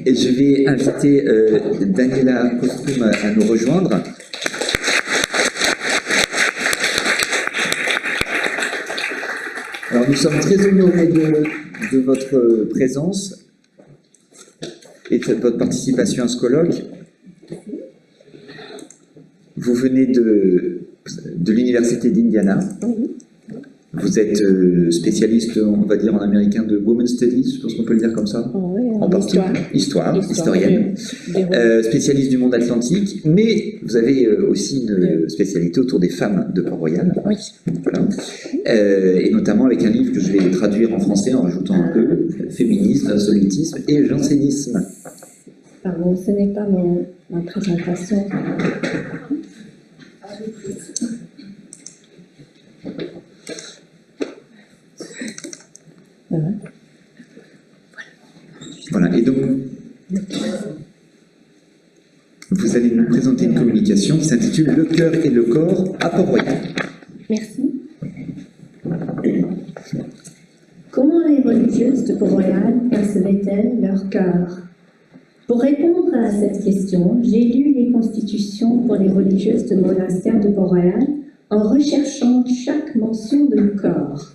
Et je vais inviter Daniela Postrum à nous rejoindre. Alors nous sommes très honorés de votre présence et de votre participation à ce colloque. Vous venez de l'Université d'Indiana. Oui. Vous êtes spécialiste, on va dire en américain, de Women's Studies, je pense qu'on peut le dire comme ça. Oui, en partie. Historienne. Spécialiste du monde atlantique, mais vous avez aussi une spécialité autour des femmes de Port-Royal. Oui. Voilà. Et notamment avec un livre que je vais traduire en français en rajoutant un peu féminisme, absolutisme et jansénisme. Pardon, ce n'est pas ma présentation. Voilà, et donc, vous allez nous présenter une communication qui s'intitule « Le cœur et le corps à Port-Royal ». Merci. Comment les religieuses de Port-Royal percevaient-elles leur cœur? Pour répondre à cette question, j'ai lu les constitutions pour les religieuses de monastère de Port-Royal en recherchant chaque mention de corps.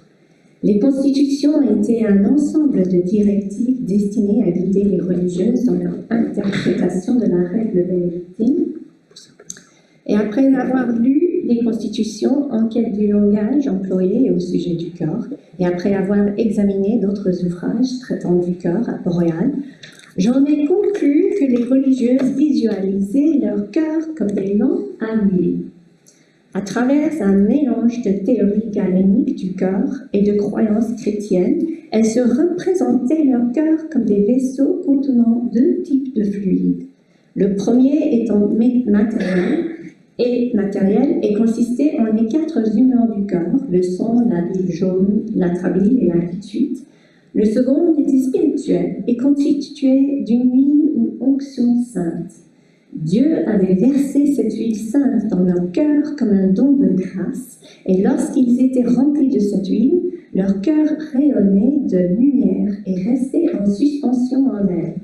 Les constitutions étaient un ensemble de directives destinées à guider les religieuses dans leur interprétation de la règle bénédictine. Et après avoir lu les constitutions en quête du langage employé au sujet du corps, et après avoir examiné d'autres ouvrages traitant du corps à Port-Royal, j'en ai conclu que les religieuses visualisaient leur cœur comme des lampes à huile. À travers un mélange de théories galéniques du corps et de croyances chrétiennes, elles se représentaient leur cœur comme des vaisseaux contenant deux types de fluides. Le premier étant matériel et consistait en les quatre humeurs du corps, le sang, la bile jaune, la trabile et ainsi de suite. Le second était spirituel et constitué d'une huile ou onction sainte. Dieu avait versé cette huile sainte dans leur cœur comme un don de grâce, et lorsqu'ils étaient remplis de cette huile, leur cœur rayonnait de lumière et restait en suspension en l'air.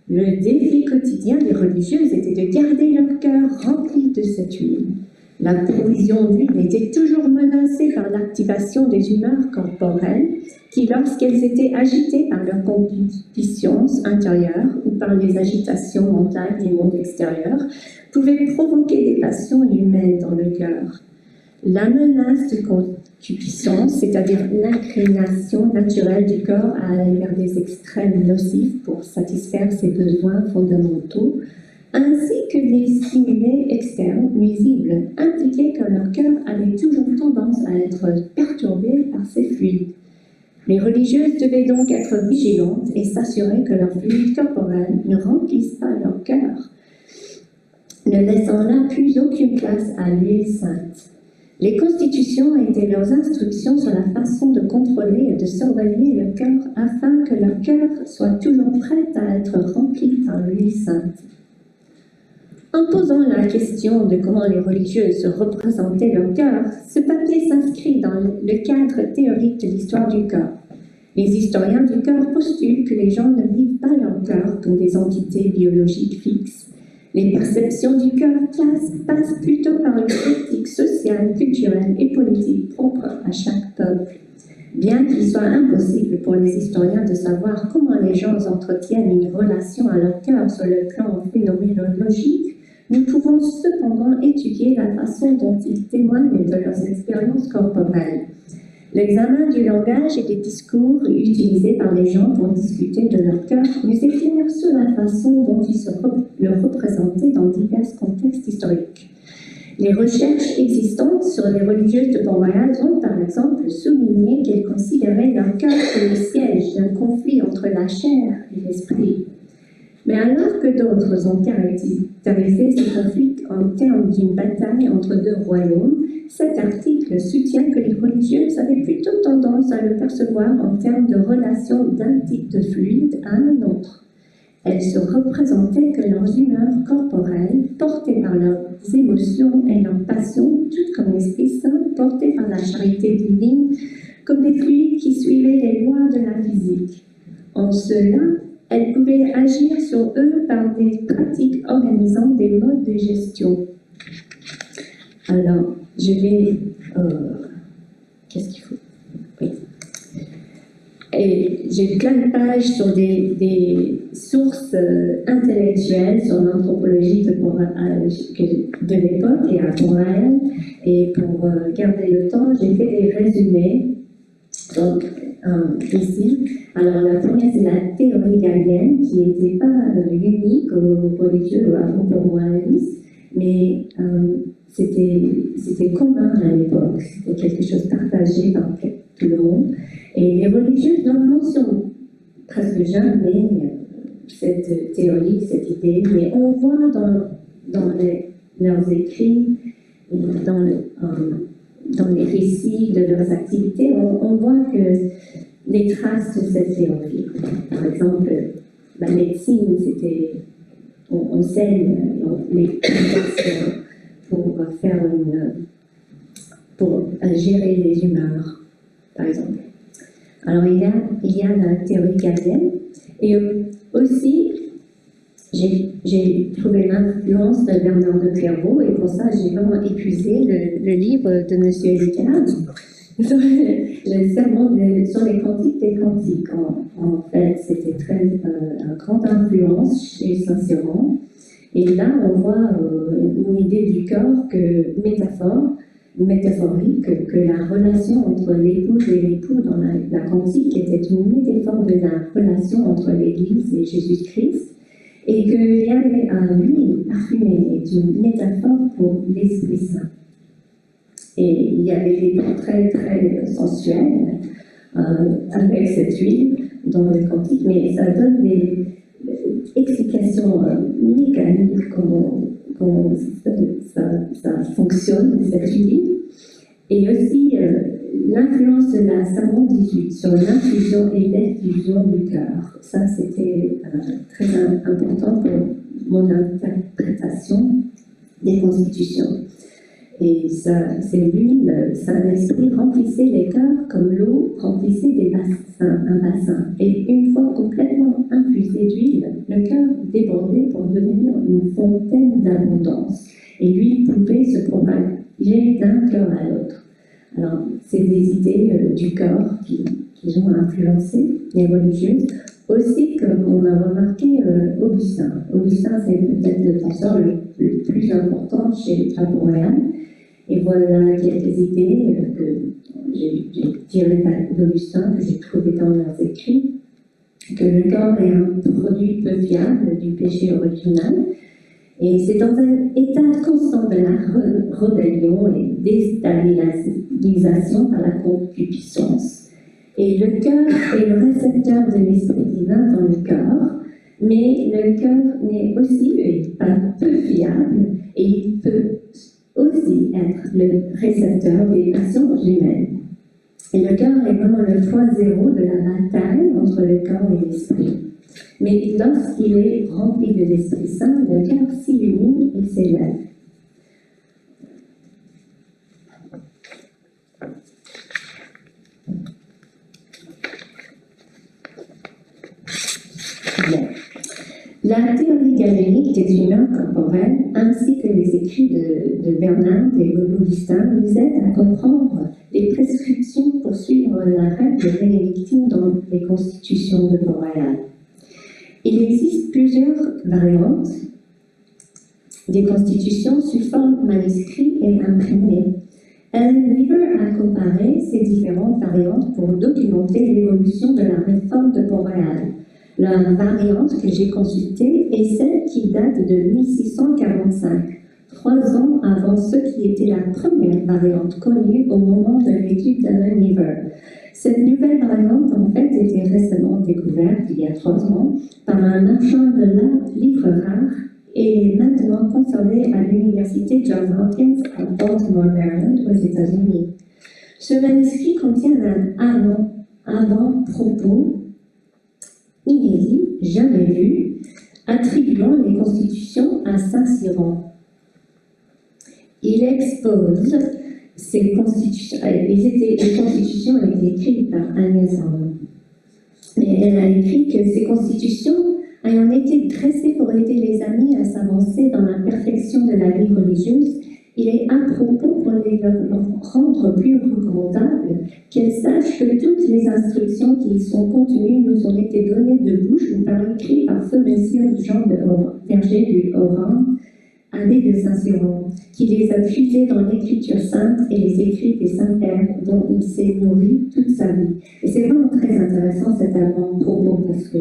Le défi quotidien des religieuses était de garder leur cœur rempli de cette huile. La provision d'huile était toujours menacée par l'activation des humeurs corporelles qui, lorsqu'elles étaient agitées par leur concupiscence intérieure ou par les agitations mentales du monde extérieur, pouvaient provoquer des passions humaines dans le cœur. La menace de concupiscence, c'est-à-dire l'inclination naturelle du corps à aller vers des extrêmes nocifs pour satisfaire ses besoins fondamentaux, ainsi que les stimuli externes nuisibles, impliquaient que leur cœur avait toujours tendance à être perturbé par ces fluides. Les religieuses devaient donc être vigilantes et s'assurer que leurs fluides corporels ne remplissent pas leur cœur, ne laissant là plus aucune place à l'huile sainte. Les constitutions étaient leurs instructions sur la façon de contrôler et de surveiller le cœur afin que leur cœur soit toujours prêt à être rempli par l'huile sainte. En posant la question de comment les religieuses se représentaient leur cœur, ce papier s'inscrit dans le cadre théorique de l'histoire du corps. Les historiens du cœur postulent que les gens ne vivent pas leur cœur comme des entités biologiques fixes. Les perceptions du cœur passent plutôt par une éthique sociale, culturelle et politique propre à chaque peuple. Bien qu'il soit impossible pour les historiens de savoir comment les gens entretiennent une relation à leur cœur sur le plan phénoménologique, nous pouvons cependant étudier la façon dont ils témoignent de leurs expériences corporelles. L'examen du langage et des discours utilisés par les gens pour discuter de leur cœur nous éclaire sur la façon dont ils le représentaient dans divers contextes historiques. Les recherches existantes sur les religieuses de Port-Royal ont par exemple souligné qu'elles considéraient leur cœur comme le siège d'un conflit entre la chair et l'esprit. Mais alors que d'autres ont caractérisé ce conflit en termes d'une bataille entre deux royaumes, cet article soutient que les religieuses avaient plutôt tendance à le percevoir en termes de relation d'un type de fluide à un autre. Elles se représentaient que leurs humeurs corporelles, portées par leurs émotions et leurs passions, tout comme l'Esprit Saint, porté par la charité divine, comme des fluides qui suivaient les lois de la physique. En cela, elle pouvait agir sur eux par des pratiques organisant des modes de gestion. Alors, je vais... qu'est-ce qu'il faut? Oui. Et j'ai plein de pages sur des sources intellectuelles sur l'anthropologie de l'époque et à Montréal. Et pour garder le temps, j'ai fait des résumés. Donc, ici, alors la première, c'est la théorie gallienne, qui n'était pas unique aux religieux ou à royalistes, mais c'était commun à l'époque, c'était quelque chose partagé par tout le monde. Et les religieux n'en mentionnent presque jamais cette théorie, cette idée, mais on voit dans leurs écrits, et dans les récits de leurs activités, on voit que les traces de cette théorie. Par exemple, la médecine, c'était, on saigne les personnes pour gérer les humeurs, par exemple. Alors il y a la théorie gallienne, et aussi j'ai trouvé l'influence de Bernard de Clairvaux, et pour ça j'ai vraiment épuisé le livre de M. Elicard sur le sermon sur les cantiques des cantiques. En fait, c'était une grande influence chez Saint-Cyran. Et là, on voit une idée du corps métaphorique, que la relation entre l'épouse et l'époux dans la cantique était une métaphore de la relation entre l'Église et Jésus-Christ, et qu'il y avait l'huile parfumée est une métaphore pour l'Esprit Saint. Et il y avait des portraits très sensuels avec cette huile dans le cantique, mais ça donne des explications mécaniques comment ça fonctionne, cette huile. Et aussi l'influence de la Sermon 18 sur l'infusion et l'exfusion du cœur. Ça, c'était très important pour mon interprétation des constitutions. Et c'est l'huile, Saint-Esprit remplissait les cœurs comme l'eau remplissait un bassin. Et une fois complètement infusé d'huile, le cœur débordait pour devenir une fontaine d'abondance. Et l'huile pouvait se propager d'un cœur à l'autre. Alors, c'est des idées du corps qui ont influencé les religieuses. Aussi, comme on a remarqué, Augustin. Augustin, c'est peut-être le penseur le plus important à Montréal. Et voilà quelques idées que j'ai tirées d'Augustin, que j'ai trouvées dans leurs écrits, que le corps est un produit peu fiable du péché original, et c'est dans un état constant de la rébellion et déstabilisation par la concupiscence. Et le cœur est le récepteur de l'Esprit divin dans le cœur, mais le cœur n'est aussi pas peu fiable, et il peut aussi être le récepteur des passions humaines. Et le cœur est vraiment le point zéro de la bataille entre le corps et l'esprit. Mais lorsqu'il est rempli de l'Esprit Saint, le cœur s'illumine et s'élève. Bien. La théorie galénique des humeurs corporelles, ainsi que les écrits de Bernard et Augustin, nous aident à comprendre les prescriptions pour suivre la règle bénédictine dans les constitutions de Port-Royal. Il existe plusieurs variantes des constitutions sous forme manuscrite et imprimée. Ellen Weaver a comparé ces différentes variantes pour documenter l'évolution de la réforme de Port-Royal. La variante que j'ai consultée est celle qui date de 1645, 3 ans avant ce qui était la première variante connue au moment de l'étude d'Ellen Weaver. Cette nouvelle variante, en fait, était récemment découverte, il y a 3 ans, par un marchand de livres rares et est maintenant conservée à l'Université Johns Hopkins à Baltimore, Maryland, aux États-Unis. Ce manuscrit contient un avant-propos inédit, jamais vu, attribuant les constitutions à Saint-Cyran. Il expose ces constitutions, les constitutions étaient écrites par Agnès Arnaud. Mais elle a écrit que ces constitutions ayant été dressé pour aider les amis à s'avancer dans la perfection de la vie religieuse, il est à propos pour les leur rendre plus recommandables qu'elles sachent que toutes les instructions qui y sont contenues nous ont été données de bouche ou par écrit par feu Messire Jean de Verger du Haut-Rhin, abbé de Saint-Cyran, qui les a puisés dans l'Écriture sainte et les écrits des Saints-Pères dont il s'est nourri toute sa vie. Et c'est vraiment très intéressant cet avant-propos parce que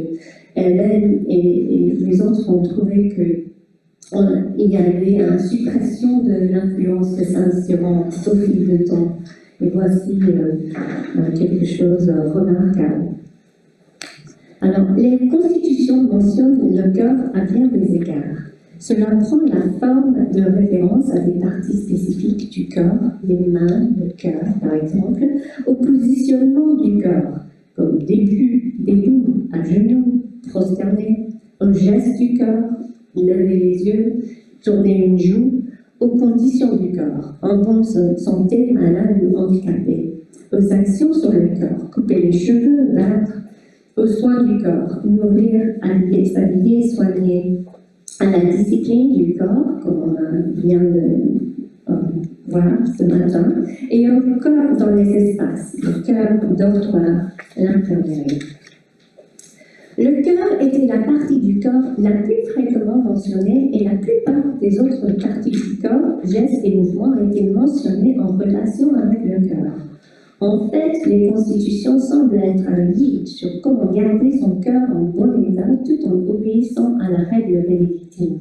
elle et les autres ont trouvé qu'il y avait une suppression de l'influence de Saint-Cyran au fil du temps. Et voici quelque chose de remarquable. Alors, les constitutions mentionnent le cœur à bien des égards. Cela prend la forme de référence à des parties spécifiques du corps, les mains, le cœur par exemple, au positionnement du corps, comme debout, à genoux, prosterné, au geste du corps, lever les yeux, tourner une joue, aux conditions du corps, en bonne santé, malade ou handicapé, aux actions sur le corps, couper les cheveux, battre, aux soins du corps, nourrir, habiller, s'habiller, soigner, à la discipline du corps, comme on vient de voir ce matin, et au corps dans les espaces, le cœur, dortoir, l'infirmerie. Le cœur était la partie du corps la plus fréquemment mentionnée et la plupart des autres parties du corps, gestes et mouvements étaient mentionnés en relation avec le cœur. En fait, les constitutions semblent être un guide sur comment garder son cœur en bon état tout en obéissant à la règle bénédictine.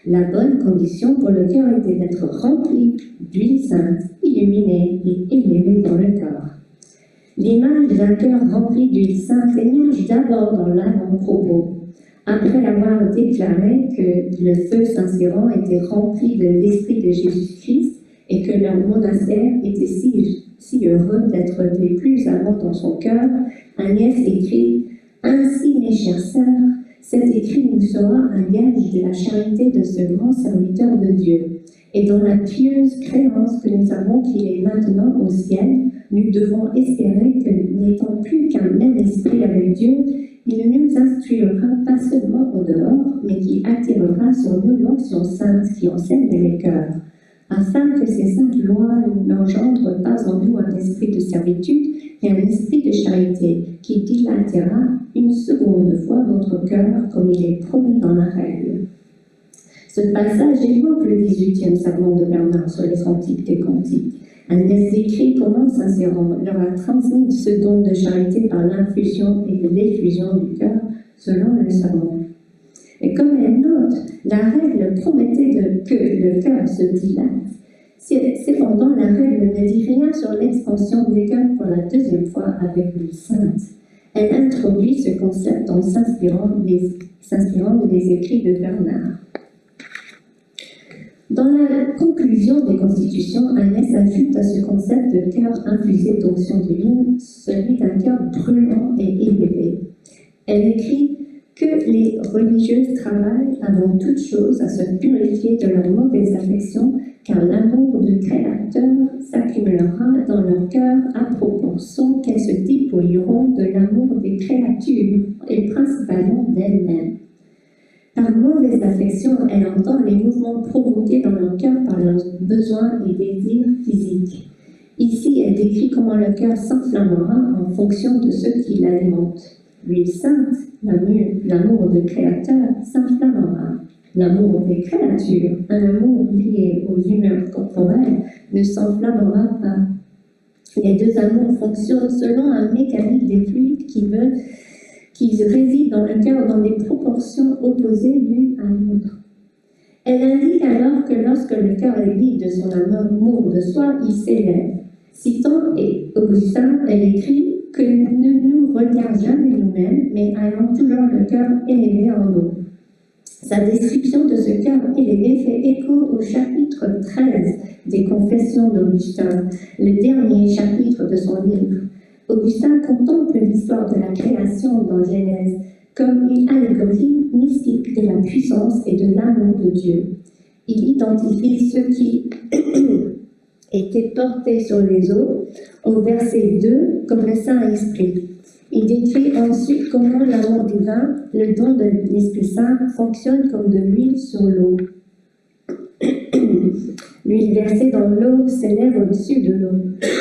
La bonne condition pour le cœur était d'être rempli d'huile sainte, illuminée et élevée dans le corps. L'image d'un cœur rempli d'huile sainte émerge d'abord dans l'avant-propos, après avoir déclaré que le feu Saint-Cyran était rempli de l'Esprit de Jésus-Christ et que leur monastère était si heureux d'être les plus avant dans son cœur. Agnès écrit « Ainsi, mes chères sœurs, cet écrit nous sera un gage de la charité de ce grand serviteur de Dieu. Et dans la pieuse créance que nous avons qu'il est maintenant au ciel, nous devons espérer que, n'étant plus qu'un même esprit avec Dieu, il nous instruira pas seulement au dehors, mais qui attirera sur nous l'onction sainte qui enseigne les cœurs, afin que ces saintes lois n'engendrent pas en nous un esprit de servitude, mais un esprit de charité qui dilatera une seconde fois votre cœur comme il est promis dans la règle. » Ce passage évoque le 18e serment de Bernard sur les cantiques des cantiques. Agnès décrit comment Saint-Cyran leur a transmis ce don de charité par l'infusion et l'effusion du cœur selon le serment. Et comme elle note, la règle promettait que le cœur se dilate. Cependant, la règle ne dit rien sur l'expansion des cœurs pour la deuxième fois avec l'huile sainte. Elle introduit ce concept en s'inspirant des écrits de Bernard. Dans la conclusion des constitutions, Agnès ajoute à ce concept de cœur infusé d'onction divine celui d'un cœur brûlant et élevé. Elle écrit que les religieuses travaillent avant toute chose à se purifier de leurs mauvaises affections, car l'amour du Créateur s'accumulera dans leur cœur à proportion qu'elles se dépouilleront de l'amour des créatures et principalement d'elles-mêmes. Par mauvaise affection, elle entend les mouvements provoqués dans leur cœur par leurs besoins et désirs physiques. Ici, elle décrit comment le cœur s'enflammera en fonction de ce qui l'alimente. L'huile sainte, l'amour du Créateur, s'enflammera. L'amour des créatures, un amour lié aux humeurs corporelles, ne s'enflammera pas. Les deux amours fonctionnent selon un mécanisme des fluides qui résident dans le cœur dans des proportions opposées l'une à l'autre. Elle indique alors que lorsque le cœur est vide de son amour de soi, il s'élève. Citant Augustin, elle écrit que nous ne nous regarde jamais nous-mêmes, mais ayons toujours le cœur élevé en nous. Sa description de ce cœur élevé fait écho au chapitre 13 des Confessions d'Augustin, le dernier chapitre de son livre. Augustin contemple l'histoire de la création dans Genèse comme une allégorie mystique de la puissance et de l'amour de Dieu. Il identifie ce qui était porté sur les eaux au verset 2 comme le Saint-Esprit. Il décrit ensuite comment l'amour divin, le don de l'Esprit Saint, fonctionne comme de l'huile sur l'eau. L'huile versée dans l'eau s'élève au-dessus de l'eau,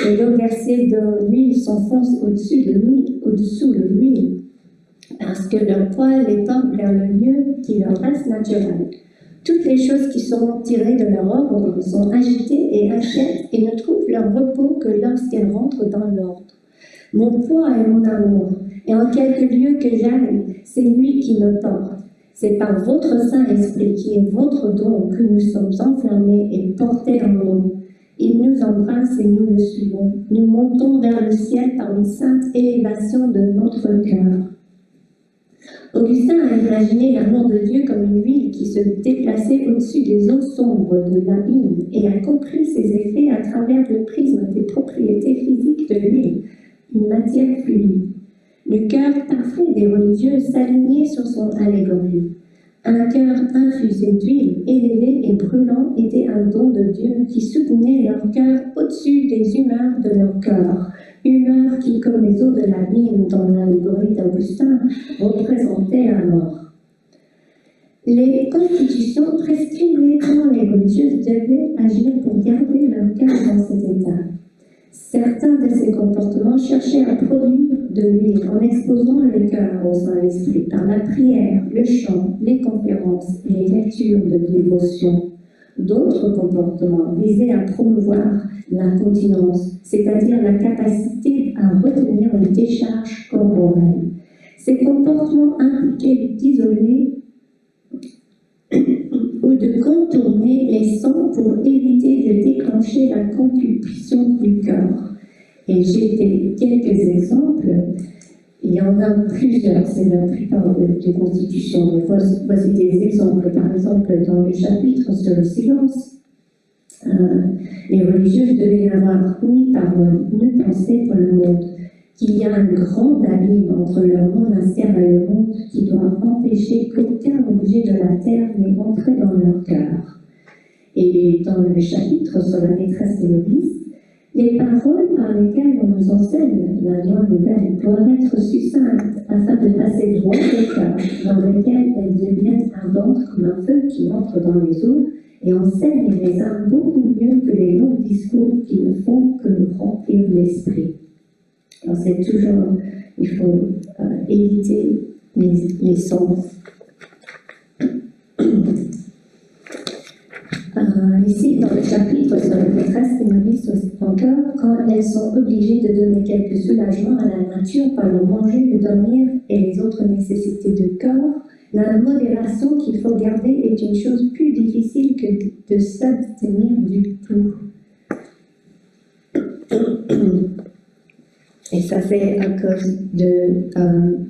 et l'eau versée dans l'huile s'enfonce au-dessous de l'huile, parce que leur poids les porte vers le lieu qui leur reste naturel. Toutes les choses qui seront tirées de leur ordre sont agitées et inquiètes et ne trouvent leur repos que lorsqu'elles rentrent dans l'ordre. Mon poids est mon amour, et en quelque lieu que j'aille, c'est lui qui me porte. C'est par votre Saint-Esprit qui est votre don que nous sommes enflammés et portés en nous. Il nous embrasse et nous le suivons. Nous montons vers le ciel par une sainte élévation de notre cœur. Augustin a imaginé l'amour de Dieu comme une huile qui se déplaçait au-dessus des eaux sombres de l'abîme et a compris ses effets à travers le prisme des propriétés physiques de l'huile, une matière fluide. Le cœur parfait des religieux s'alignait sur son allégorie. Un cœur infusé d'huile, élevé et brûlant, était un don de Dieu qui soutenait leur cœur au-dessus des humeurs de leur cœur. Humeurs qui, comme les eaux de l'abîme dans l'allégorie d'Augustin, représentaient la mort. Les constitutions prescrivaient comment les religieuses devaient agir pour garder leur cœur dans cet état. Certains de ces comportements cherchaient à produire de l'huile en exposant le cœur au Saint-Esprit par la prière, le chant, les conférences et les lectures de dévotion. D'autres comportements visaient à promouvoir la continence, c'est-à-dire la capacité à retenir une décharge corporelle. Ces comportements impliquaient d'isoler ou de contourner les sons pour éviter de déclencher la concupiscence du cœur. Et j'ai quelques exemples. Il y en a plusieurs, c'est la plupart des constitutions. Mais voici des exemples. Par exemple, dans le chapitre sur le silence, les religieuses devaient n'avoir ni parole, ni pensée pour le monde. Qu'il y a un grand abîme entre leur monastère et le monde qui doit empêcher qu'aucun objet de la terre n'ait entré dans leur cœur. Et dans le chapitre sur la maîtresse de l'Église, les paroles par lesquelles on nous enseigne la loi nouvelle doivent être succinctes afin de passer droit au cœur, dans lequel elles deviennent ardentes comme un feu qui entre dans les eaux et enseigne les âmes beaucoup mieux que les longs discours qui ne font que remplir l'esprit. Alors c'est toujours, il faut éviter les sons. Ici, dans le chapitre sur la maîtresse des novices encore, quand elles sont obligées de donner quelques soulagements à la nature par le manger, le dormir et les autres nécessités du corps, la modération qu'il faut garder est une chose plus difficile que de s'abstenir du tout. Et ça fait à cause de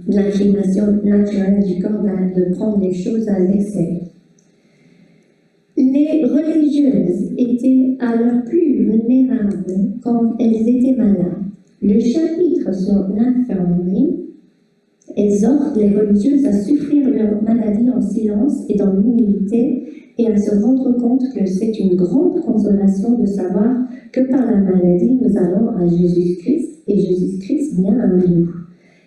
l'inclination naturelle du corps de prendre les choses à l'excès. Les religieuses étaient alors plus vulnérables quand elles étaient malades. Le chapitre sur l'infirmerie exhorte les religieuses à souffrir leur maladie en silence et dans l'humilité et à se rendre compte que c'est une grande consolation de savoir que par la maladie nous allons à Jésus-Christ et Jésus-Christ vient à nous.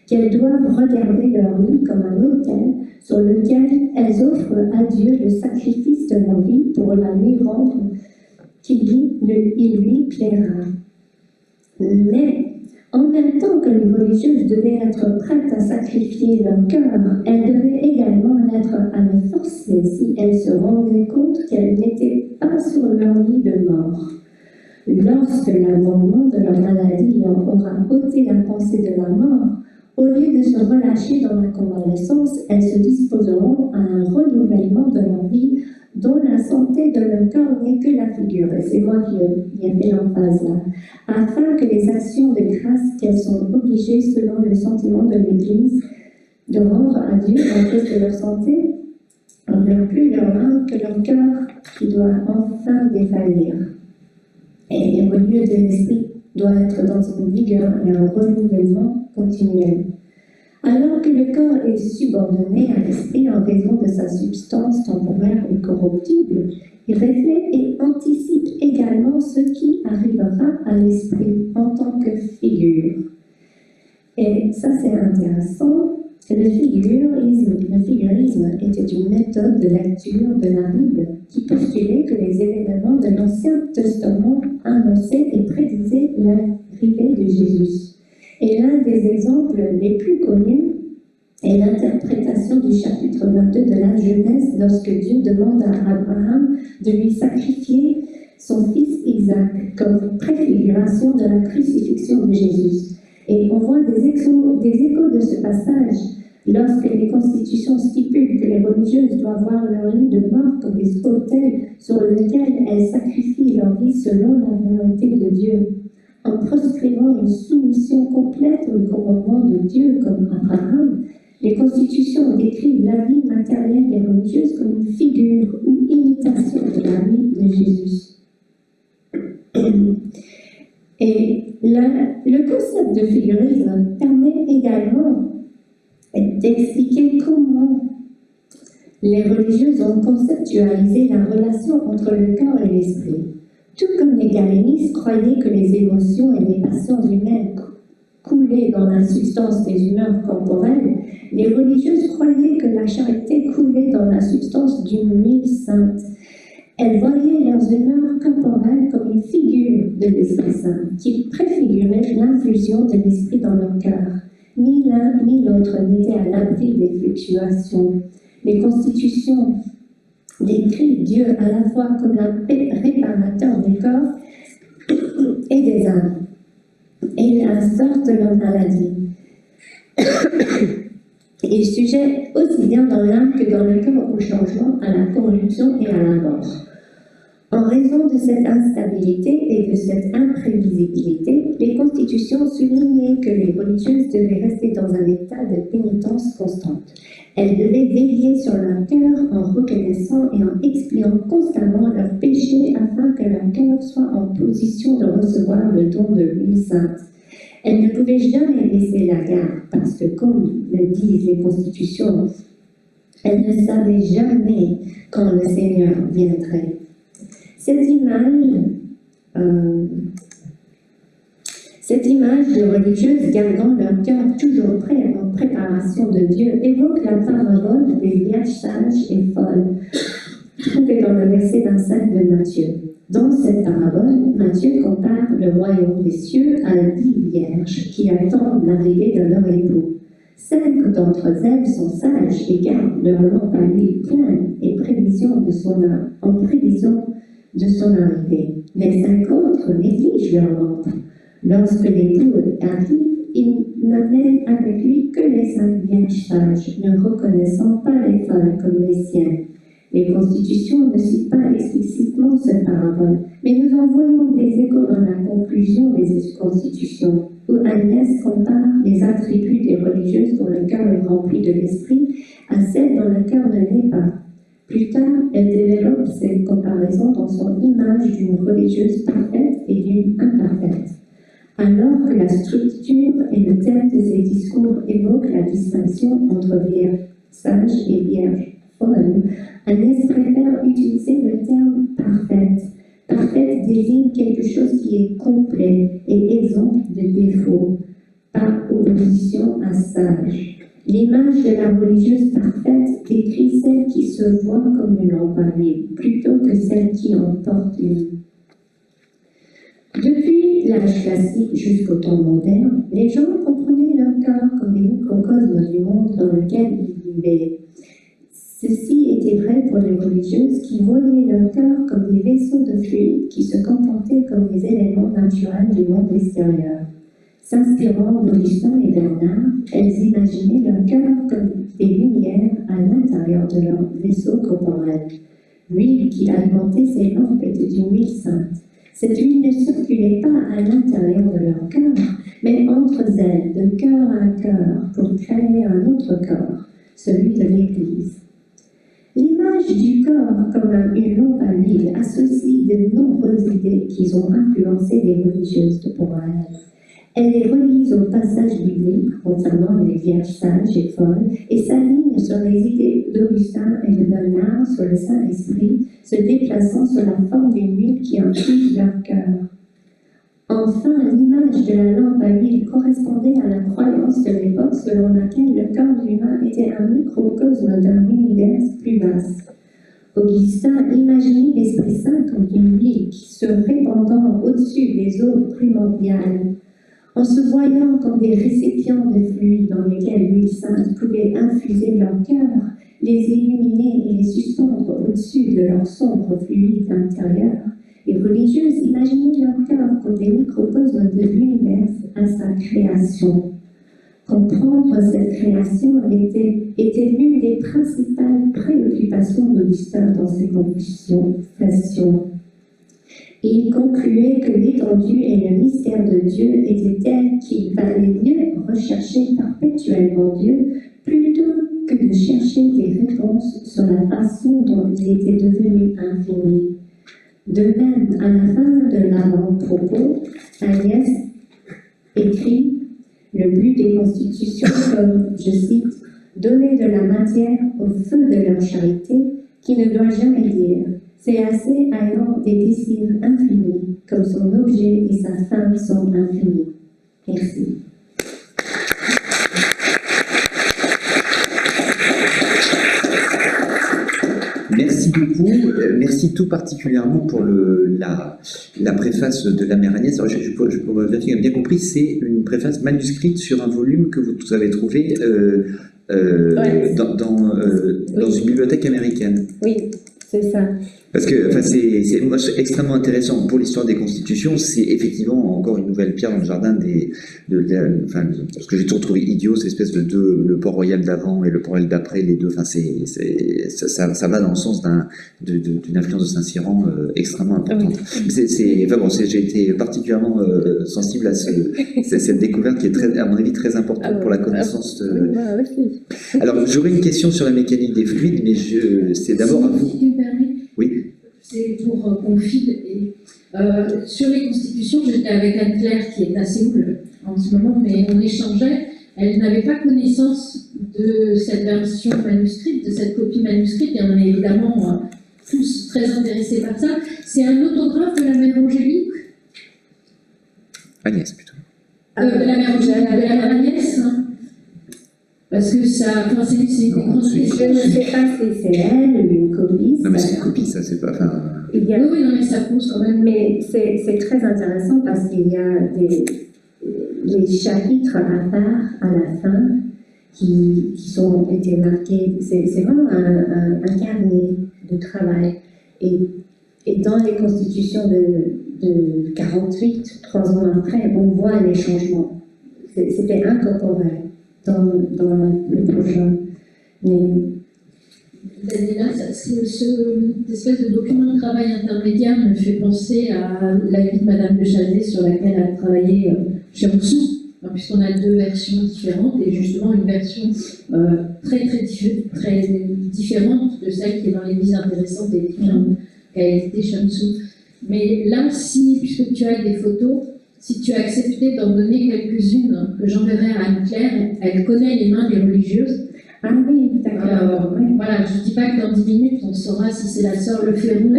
Qu'elles doivent regarder leur vie comme un autel sur lequel elles offrent à Dieu le sacrifice de leur vie pour la lui rendre, il lui plaira. Mais en même temps que les religieuses devaient être prêtes à sacrifier leur cœur, elles devaient également l'être à le forcer si elles se rendaient compte qu'elles n'étaient pas sur leur lit de mort. Lorsque l'abandon de leur maladie leur aura ôté la pensée de la mort, au lieu de se relâcher dans la convalescence, elles se disposeront à un renouvellement de leur vie dont la santé de leur corps n'est que la figure. Et c'est moi qui ai fait l'emphase là. Afin que les actions de grâce qu'elles sont obligées, selon le sentiment de l'Église, de rendre à Dieu à cause de leur santé, n'aient plus leur âme que leur cœur qui doit enfin défaillir. Et au lieu de l'esprit doit être dans une vigueur et un renouvellement continuel. Alors que le corps est subordonné à l'esprit en raison de sa substance temporaire et corruptible, il reflète et anticipe également ce qui arrivera à l'esprit en tant que figure. Et ça, c'est intéressant. Le figurisme était une méthode de lecture de la Bible qui postulait que les événements de l'Ancien Testament annonçaient et prédisaient l'arrivée de Jésus. Et l'un des exemples les plus connus est l'interprétation du chapitre 22 de la Genèse lorsque Dieu demande à Abraham de lui sacrifier son fils Isaac comme préfiguration de la crucifixion de Jésus. Et on voit des échos de ce passage lorsque les constitutions stipulent que les religieuses doivent voir leur lit de mort comme des autels sur lesquels elles sacrifient leur vie selon la volonté de Dieu, en proscrivant une soumission complète au commandement de Dieu comme Abraham. Les constitutions décrivent la vie matérielle des religieuses comme une figure ou imitation de la vie de Jésus. Et le concept de figurisme permet également d'expliquer comment les religieuses ont conceptualisé la relation entre le corps et l'esprit. Tout comme les galénistes croyaient que les émotions et les passions humaines coulaient dans la substance des humeurs corporelles, les religieuses croyaient que la charité coulait dans la substance d'une huile sainte. Elles voyaient leurs humeurs corporelles comme une figure de l'Esprit Saint, qui préfigurait l'infusion de l'Esprit dans leur cœur. Ni l'un ni l'autre n'était à l'abri des fluctuations. Les constitutions décrivent Dieu à la fois comme le réparateur des corps et des âmes, et la sorte de leur maladie. Il sujet aussi bien dans l'âme que dans le corps au changement, à la corruption et à la mort. En raison de cette instabilité et de cette imprévisibilité, les constitutions soulignaient que les religieuses devaient rester dans un état de pénitence constante. Elles devaient veiller sur leur cœur en reconnaissant et en expiant constamment leurs péchés afin que leur cœur soit en position de recevoir le don de l'huile sainte. Elles ne pouvaient jamais baisser la garde parce que, comme le disent les constitutions, elles ne savaient jamais quand le Seigneur viendrait. Cette image de religieuses gardant leur cœur toujours prêt en préparation de Dieu évoque la parabole des vierges sages et folles, trouvée dans le verset 25 de Matthieu. Dans cette parabole, Matthieu compare le royaume des cieux à 10 vierges qui attendent l'arrivée de leur époux. 5 d'entre elles sont sages et gardent leur lampe à l'huile pleine et en prévision de son arrivée. Les 5 autres négligent leur lampe. Lorsque l'époux arrive, il n'amène avec lui que les 5 vierges sages, ne reconnaissant pas les folles comme les siennes. Les constitutions ne citent pas explicitement cette parabole, mais nous en voyons des échos dans la conclusion des constitutions, où Agnès compare les attributs des religieuses dont le cœur est rempli de l'esprit à celles dont le cœur ne l'est pas. Plus tard, elle développe cette comparaison dans son image d'une religieuse parfaite et d'une imparfaite. Alors que la structure et le thème de ses discours évoquent la distinction entre vierges sages et vierges folles, Agnès préfère utiliser le terme parfaite. Parfaite désigne quelque chose qui est complet et exempt de défauts, par opposition à sage. L'image de la religieuse parfaite décrit celle qui se voit comme une lampe à huile, plutôt que celle qui en porte une. Depuis l'âge classique jusqu'au temps moderne, les gens comprenaient leur cœur comme des microcosmes du monde dans lequel ils vivaient. Ceci était vrai pour les religieuses qui voyaient leur cœur comme des vaisseaux de fluide qui se comportaient comme des éléments naturels du monde extérieur. S'inspirant d'Augustin et Bernard, elles imaginaient leur cœur comme des lumières à l'intérieur de leur vaisseau corporel. L'huile qui alimentait ces lampes était une huile sainte. Cette huile ne circulait pas à l'intérieur de leur cœur, mais entre elles, de cœur à cœur, pour créer un autre corps, celui de l'Église. L'image du corps comme une lampe à huile associe de nombreuses idées qui ont influencé les religieuses de Port-Royal. Elle les relisent au passage biblique concernant les vierges sages et folles et s'aligne sur les idées d'Augustin et de Bernard sur le Saint-Esprit, se déplaçant sur la forme d'une huile qui infuse leur cœur. Enfin, l'image de la lampe à huile correspondait à la croyance de l'époque selon laquelle le corps humain était un microcosme d'un univers plus vaste. Augustin imaginait l'Esprit Saint comme une huile qui se répandant au-dessus des eaux primordiales, en se voyant comme des récipients de fluide dans lesquels l'huile sainte pouvait infuser leur cœur, les illuminer et les suspendre au-dessus de leur sombre fluide intérieur. Les religieuses imaginaient leur cœur comme des microcosmes de l'univers à sa création. Comprendre cette création était l'une des principales préoccupations d'Augustin dans ses confessions. Et il concluait que l'étendue et le mystère de Dieu étaient tels qu'il valait mieux rechercher perpétuellement Dieu plutôt que de chercher des réponses sur la façon dont il était devenu infini. De même, à la fin de l'avant-propos, Agnès écrit le but des constitutions comme, je cite, « donner de la matière au feu de leur charité, qui ne doit jamais dire « c'est assez ayant des désirs infinis, comme son objet et sa fin sont infinis ». Merci. Merci beaucoup. Merci tout particulièrement pour la préface de la mère Agnès. Alors, pour vérifier, bien compris, c'est une préface manuscrite sur un volume que vous avez trouvé dans une bibliothèque américaine. Oui, c'est ça. Parce que c'est extrêmement intéressant pour l'histoire des constitutions. C'est effectivement encore une nouvelle pierre dans le jardin ce que j'ai toujours trouvé idiot, cette espèce de le Port-Royal d'avant et le Port-Royal d'après, les deux. Enfin, ça va dans le sens d'une influence de Saint-Cyran extrêmement importante. Oui. J'ai été particulièrement sensible à cette découverte qui est très, à mon avis, très importante pour la connaissance. Alors, j'aurais une question sur la mécanique des fluides, mais c'est d'abord à vous. Oui. C'est pour qu'on file. Sur les constitutions, j'étais avec Anne-Claire qui est à Séoul en ce moment, mais on échangeait. Elle n'avait pas connaissance de cette version manuscrite, de cette copie manuscrite, et on est évidemment tous très intéressés par ça. C'est un autographe de la mère Angélique. Agnès, plutôt. De la mère Angélique, de la mère Agnès. Hein. Parce que ça, c'est une grande question. Je ne sais pas si c'est elle ou une copie. Non, mais c'est une copie, ça, c'est pas. Oui, non, mais ça pose quand même. Mais c'est très intéressant parce qu'il y a les chapitres à part à la fin qui ont été marqués. C'est vraiment un carnet de travail. Et dans les constitutions de 48, 3 ans après, on voit les changements. C'était incorporé dans le prochain. Daniela, cette espèce de document de travail intermédiaire me fait penser à la vie de Madame de Chazé sur laquelle elle a travaillé chez Rousseau, puisqu'on a 2 versions différentes, et justement une version très différente de celle qui est dans l'Église intéressante et différente qu'a été Shamsou. Mais là, puisque tu as des photos, si tu as accepté d'en donner quelques-unes que j'enverrai à Anne-Claire, elle connaît les mains des religieuses. Ah oui, d'accord. Voilà, je ne dis pas que dans 10 minutes, on saura si c'est la sœur Lefebvre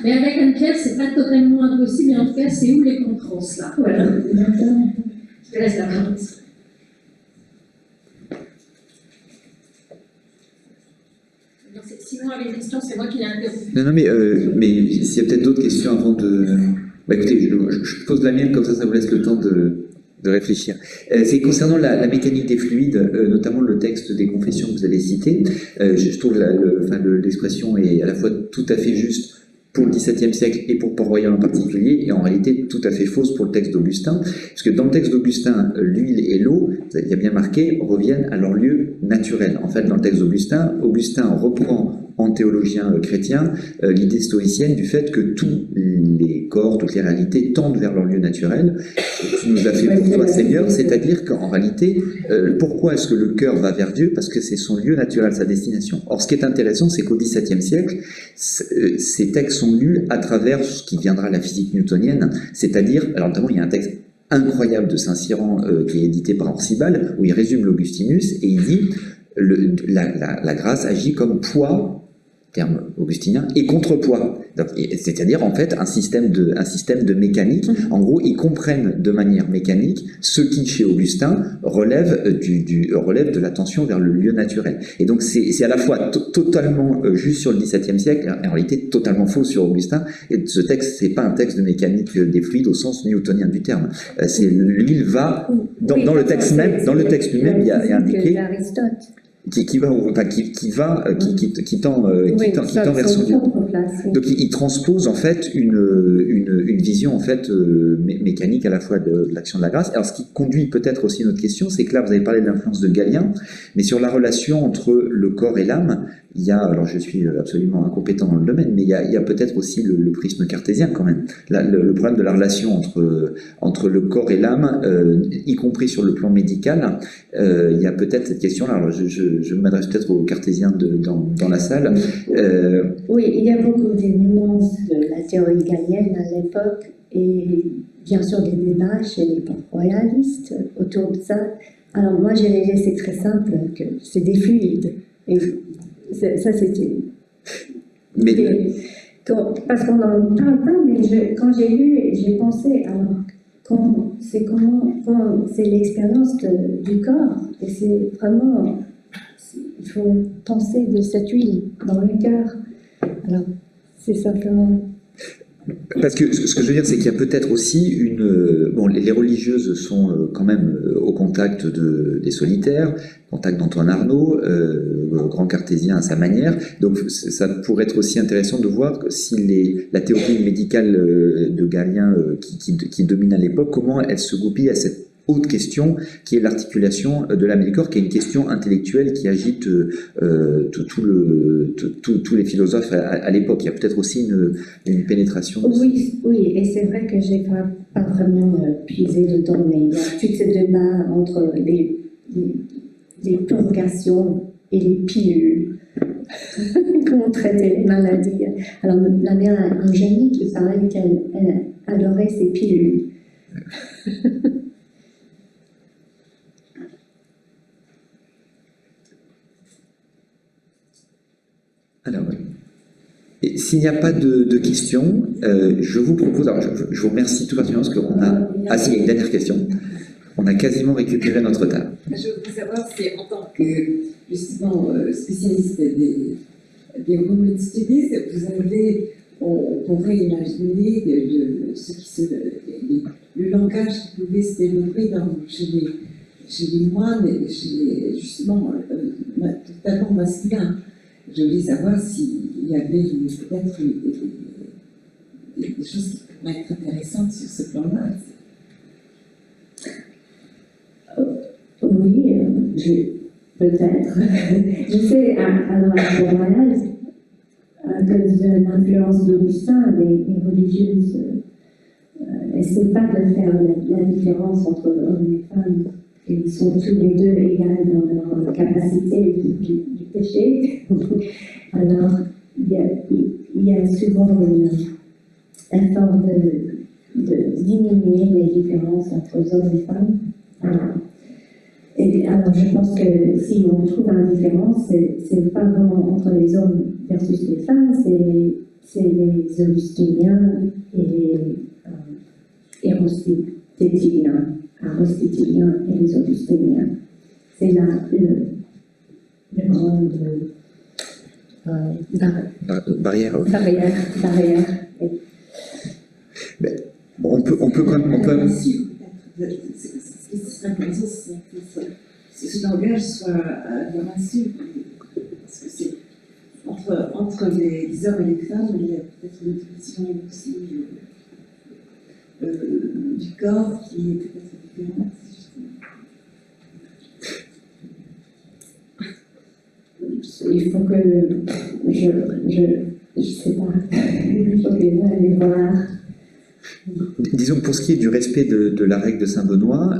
mais avec Anne-Claire, c'est pas totalement impossible, et en tout cas, c'est où les contrans, là. Voilà. Je te laisse la parole. Sinon, les questions, c'est moi qui l'ai interrompu. Non, mais s'il y a peut-être d'autres questions avant de... écoutez, je pose la mienne, comme ça vous laisse le temps de réfléchir. C'est concernant la mécanique des fluides, notamment le texte des confessions que vous avez cité. Je trouve l'expression est à la fois tout à fait juste pour le XVIIe siècle et pour Port-Royal en particulier, et en réalité tout à fait fausse pour le texte d'Augustin, parce que dans le texte d'Augustin, l'huile et l'eau, il y a bien marqué, reviennent à leur lieu naturel. En fait, dans le texte d'Augustin, Augustin reprend en théologien chrétien l'idée stoïcienne du fait que tous les corps, toutes les réalités tendent vers leur lieu naturel. Tu nous as fait pour toi, Seigneur, c'est-à-dire qu'en réalité, pourquoi est-ce que le cœur va vers Dieu? Parce que c'est son lieu naturel, sa destination. Or, ce qui est intéressant, c'est qu'au XVIIe siècle, ces textes sont lus à travers ce qui viendra la physique newtonienne, c'est-à-dire, alors notamment il y a un texte incroyable de Saint-Cyran qui est édité par Orcibal, où il résume l'Augustinus, et il dit la grâce agit comme poids terme augustinien, et contrepoids. C'est-à-dire, en fait, un système de mécanique. En gros, ils comprennent de manière mécanique ce qui, chez Augustin, relève de l'attention vers le lieu naturel. Et donc, c'est à la fois totalement juste sur le XVIIe siècle, et en réalité totalement faux sur Augustin. Et ce texte, c'est pas un texte de mécanique des fluides au sens newtonien du terme. Lui, il va, dans le texte lui-même, il y a indiqué... qui tend vers son Dieu. Donc il transpose en fait une vision en fait mécanique à la fois de l'action de la grâce. Alors ce qui conduit peut-être aussi notre question, c'est que là vous avez parlé de l'influence de Galien, mais sur la relation entre le corps et l'âme, il y a, alors je suis absolument incompétent dans le domaine, mais il y a peut-être aussi le prisme cartésien quand même. Le problème de la relation entre le corps et l'âme, y compris sur le plan médical, il y a peut-être cette question-là. Alors je m'adresse peut-être aux cartésiens dans la salle. Oui, il y a beaucoup d'éminences de la théorie galienne à l'époque, et bien sûr des débats chez les royalistes autour de ça. Alors moi, j'ai les c'est très simple, que c'est des fluides. Et ça, c'était... Parce qu'on n'en parle pas, mais quand j'ai lu, j'ai pensé, alors, c'est l'expérience du corps, et c'est vraiment... Il faut penser de cette huile dans le cœur. Alors, c'est simplement... Parce que ce que je veux dire, c'est qu'il y a peut-être aussi bon, les religieuses sont quand même au contact des solitaires, au contact d'Antoine Arnauld, grand cartésien à sa manière. Donc ça pourrait être aussi intéressant de voir si la théorie médicale de Galien qui domine à l'époque, comment elle se goupille à cette autre question qui est l'articulation de l'âme et du corps, qui est une question intellectuelle qui agite tous les philosophes à l'époque. Il y a peut-être aussi une pénétration. Oui, et c'est vrai que je n'ai pas vraiment puisé dedans, mais il y a tout ce débat entre les purgations et les pilules. Comment traiter les maladies. Alors la mère Angélique, il paraît qu'elle adorait ces pilules. Alors, et s'il n'y a pas de questions, je vous propose, alors je vous remercie tout particulièrement parce qu'on a... Ah si, il y a une dernière question. On a quasiment récupéré notre table. Je voudrais savoir si, en tant que, justement, spécialiste des Roman Studies, vous avez, on pourrait imaginer le langage qui pouvait se développer chez les moines et justement, totalement masculins. Je voulais savoir s'il y avait peut-être des choses qui pourraient être intéressantes sur ce plan-là. Oui, peut-être. Je sais, alors à Montréal, à cause de l'influence d'Augustin, les religieuses n'essaient pas de faire la différence entre hommes et femmes. Ils sont tous les deux égaux dans leur capacité du péché. Alors, il y a souvent un effort de diminuer les différences entre hommes et femmes. Alors, je pense que si on trouve une différence, c'est pas vraiment entre les hommes versus les femmes, c'est les augustiniens et les aristotélien et les augustiniens. C'est là le grand barrière. Mais, on peut quand même... Ce qui serait intéressant, c'est que ce langage soit leur insu. Parce que c'est entre les hommes et les femmes, il y a peut-être une vision aussi du corps qui est peut-être différente. Il faut que je sais pas, il faut que aller voir. Disons que pour ce qui est du respect de la règle de Saint-Benoît,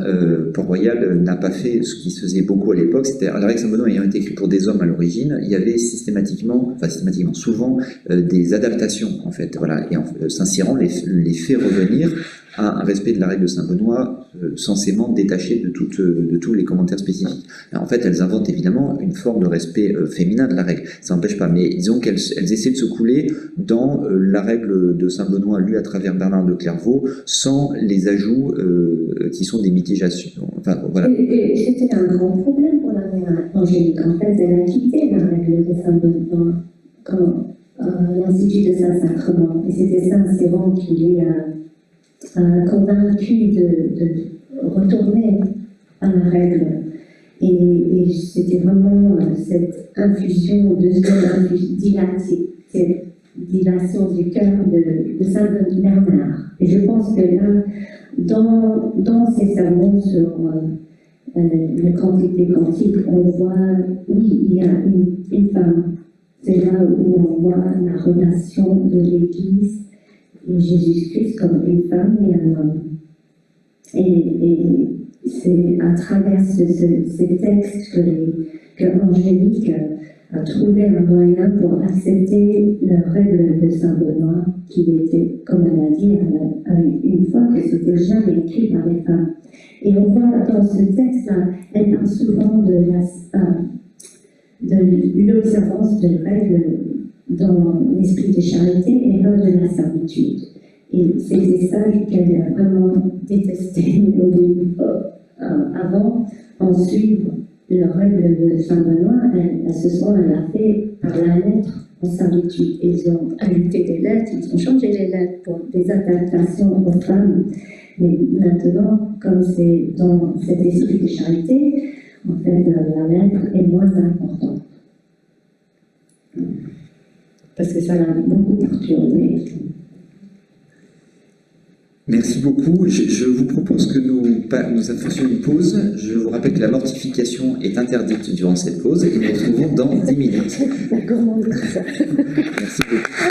Port-Royal n'a pas fait ce qui se faisait beaucoup à l'époque, c'est-à-dire la règle de Saint-Benoît ayant été écrite pour des hommes à l'origine, il y avait systématiquement, souvent, des adaptations en fait, voilà, et Saint-Cyran les fait revenir à un respect de la règle de Saint-Benoît censément détaché de tous les commentaires spécifiques. Alors, en fait, elles inventent évidemment une forme de respect féminin de la règle, ça n'empêche pas, mais disons qu'elles essaient de se couler dans la règle de Saint-Benoît lue à travers Bernard de Clairvaux, sans les ajouts qui sont des mitigations. Enfin, voilà. Et c'était un grand problème pour la mère Angélique. En fait, elle a quitté la règle de Saint-Benoît quand l'Institut de Saint-Sacrement. Et c'était Saint-Cyran qui lui a convaincu de retourner à la règle. Et c'était vraiment cette infusion, cette dilation du cœur de Saint Bernard. Et je pense que là, dans ces sermons sur le Cantique des Cantiques, on voit, oui, il y a une femme. C'est là où on voit la relation de l'Église et Jésus-Christ comme une femme et un homme. Et c'est à travers ces textes que Angélique a trouvé un moyen pour accepter la règle de Saint-Benoît, qui était, comme elle a dit une fois, que c'était jamais écrit par les femmes. Et on voit dans ce texte-là, elle parle souvent de l'observance de règles dans l'esprit de charité et pas de la servitude. Et c'était ça qu'elle a vraiment détesté avant, en suivant la règle de Saint-Benoît. Elle a fait par la lettre en servitude. Ils ont ajouté des lettres, ils ont changé les lettres pour des adaptations aux femmes. Mais maintenant, comme c'est dans cet esprit de charité, en fait, la lettre est moins importante. Parce que ça l'a beaucoup perturbé. Merci beaucoup. Je vous propose que nous fassions une pause. Je vous rappelle que la mortification est interdite durant cette pause et nous nous retrouvons dans 10 minutes. D'accord, on dit ça. Merci beaucoup.